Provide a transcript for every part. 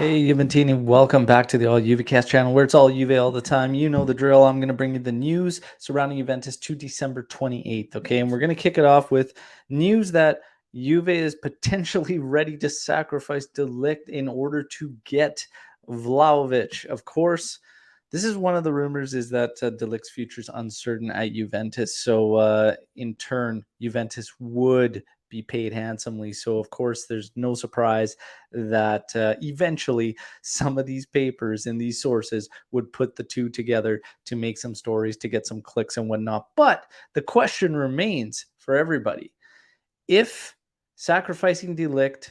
Hey, Juventini, welcome back to the All Juvecast channel, where it's all Juve all the time. You know the drill. I'm going to bring you the news surrounding Juventus to December 28th, okay? And we're going to kick it off with news that Juve is potentially ready to sacrifice De Ligt in order to get Vlahovic. Of course, this is one of the rumors is that De Ligt's future is uncertain at Juventus. So, in turn, Juventus would be paid handsomely. So, of course, there's no surprise that eventually some of these papers and these sources would put the two together to make some stories, to get some clicks and whatnot. But the question remains for everybody. If sacrificing De Ligt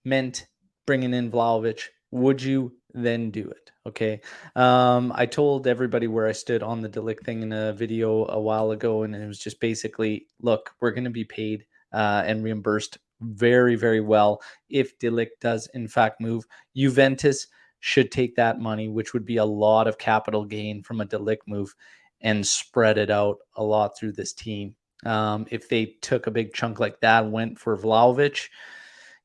meant bringing in Vlahovic, would you then do it? Okay. I told everybody where I stood on the De Ligt thing in a video a while ago, and it was just basically, look, we're going to be paid and reimbursed very, very well if De Ligt does in fact move. Juventus should take that money, which would be a lot of capital gain from a De Ligt move, and spread it out a lot through this team. If they took a big chunk like that, went for Vlahovic,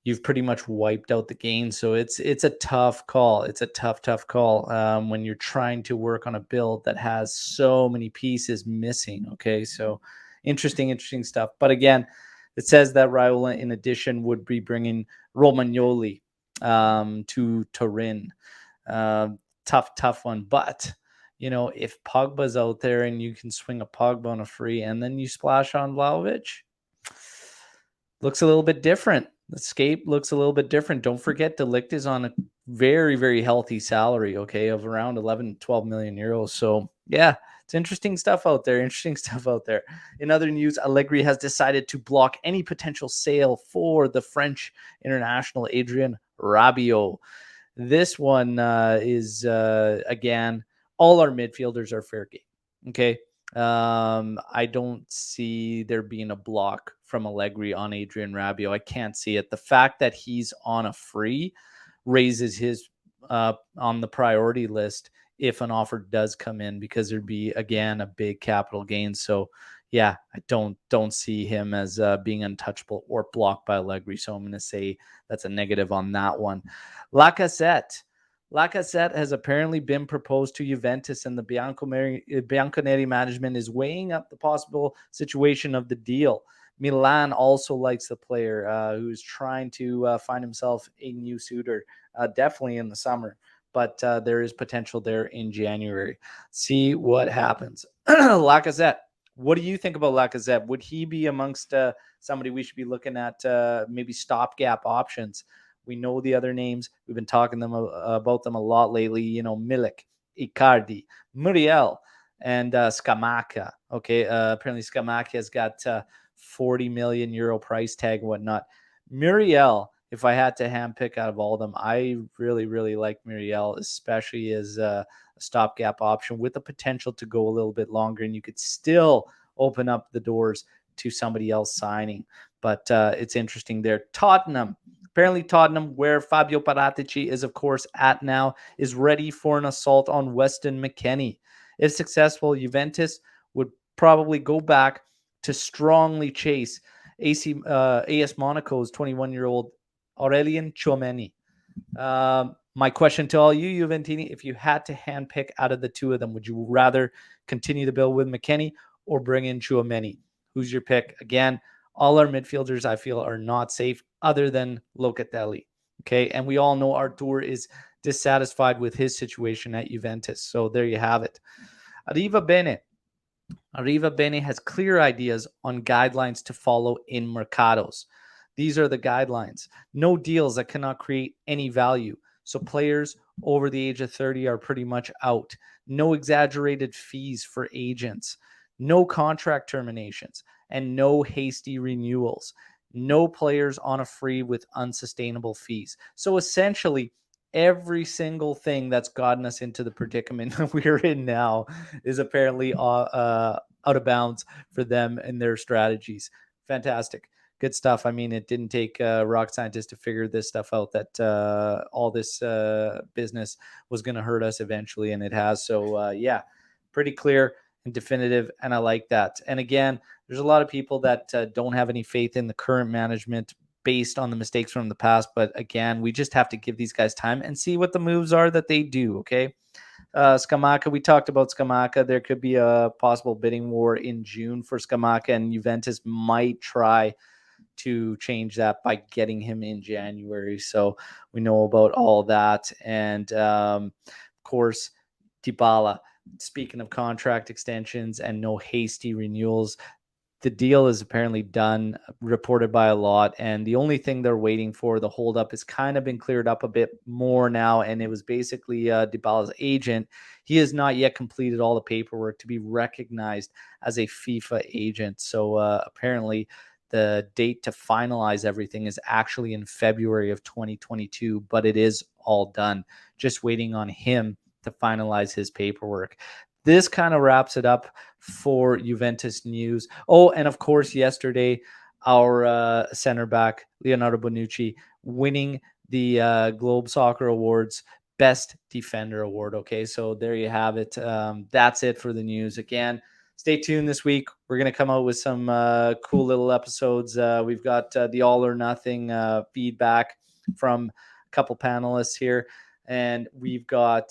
you've pretty much wiped out the gain. So it's a tough call. It's a tough call when you're trying to work on a build that has so many pieces missing. Okay, so interesting stuff. But again, it says that Raiola, in addition, would be bringing Romagnoli to Turin. Tough one. But if Pogba's out there and you can swing a Pogba on a free and then you splash on Vlahovic, looks a little bit different. The scape looks a little bit different. Don't forget, De Ligt is on a very, very healthy salary, okay, of around 11, 12 million euros. So, yeah, it's interesting stuff out there. In other news, Allegri has decided to block any potential sale for the French international Adrien Rabiot. This one is, again, all our midfielders are fair game, okay? I don't see there being a block from Allegri on Adrien Rabiot. I can't see it. The fact that he's on a free raises his on the priority list if an offer does come in, because there'd be, again, a big capital gain. So yeah, I don't see him as being untouchable or blocked by Allegri. So I'm going to say that's a negative on that one. Lacazette has apparently been proposed to Juventus, and the Bianconeri management is weighing up the possible situation of the deal. Milan also likes the player who's trying to find himself a new suitor, definitely in the summer. But there is potential there in January. See what happens. Lacazette. What do you think about Lacazette? Would he be amongst somebody we should be looking at, maybe stopgap options? We know the other names. We've been talking about them a lot lately. Milik, Icardi, Muriel, and Scamacca. Okay, apparently Scamacca has got 40 million euro price tag and whatnot. Muriel, if I had to handpick out of all of them, I really, really like Muriel, especially as a stopgap option with the potential to go a little bit longer, and you could still open up the doors to somebody else signing. But it's interesting there. Apparently Tottenham, where Fabio Paratici is, of course, at now, is ready for an assault on Weston McKennie. If successful, Juventus would probably go back to strongly chase AS Monaco's 21-year-old Aurelien Tchouameni. My question to all you, Juventini, if you had to handpick out of the two of them, would you rather continue to build with McKennie or bring in Tchouameni? Who's your pick? Again, all our midfielders, I feel, are not safe other than Locatelli. Okay. And we all know Artur is dissatisfied with his situation at Juventus. So there you have it. Arriva Bene has clear ideas on guidelines to follow in mercados. These are the guidelines. No deals that cannot create any value. So players over the age of 30 are pretty much out. No exaggerated fees for agents. No contract terminations. And no hasty renewals. No players on a free with unsustainable fees. So essentially, every single thing that's gotten us into the predicament we're in now is apparently out of bounds for them and their strategies. Fantastic. Good stuff. I mean, it didn't take rocket scientists to figure this stuff out, that all this business was going to hurt us eventually, and it has. So, yeah, pretty clear and definitive, and I like that. And again, there's a lot of people that don't have any faith in the current management, based on the mistakes from the past. But again, we just have to give these guys time and see what the moves are that they do. Okay. Scamacca, we talked about Scamacca. There could be a possible bidding war in June for Scamacca, and Juventus might try to change that by getting him in January. So we know about all that. And of course, Dybala. Speaking of contract extensions and no hasty renewals, the deal is apparently done, reported by a lot. And the only thing they're waiting for, the holdup, has kind of been cleared up a bit more now. And it was basically Dybala's agent. He has not yet completed all the paperwork to be recognized as a FIFA agent. So apparently, the date to finalize everything is actually in February of 2022, but it is all done. Just waiting on him to finalize his paperwork. This kind of wraps it up for Juventus news. Oh, and of course, yesterday, our center back, Leonardo Bonucci, winning the Globe Soccer Awards Best Defender Award. Okay, so there you have it. That's it for the news. Again, stay tuned this week. We're going to come out with some cool little episodes. We've got the All or Nothing feedback from a couple panelists here, and we've got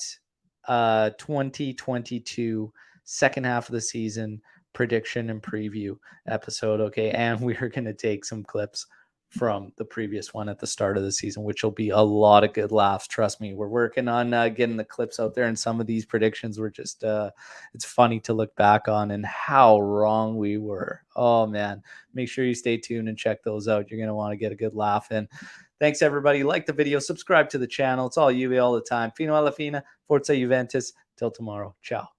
2022 second half of the season prediction and preview episode. Okay, and we're going to take some clips from the previous one at the start of the season, which will be a lot of good laughs. Trust me, we're working on getting the clips out there, and some of these predictions were just it's funny to look back on and how wrong we were. Oh man, make sure you stay tuned and check those out. You're going to want to get a good laugh in. Thanks, everybody. Like the video, subscribe to the channel. It's all Juve all the time. Fino alla fine, Forza Juventus. Till tomorrow. Ciao.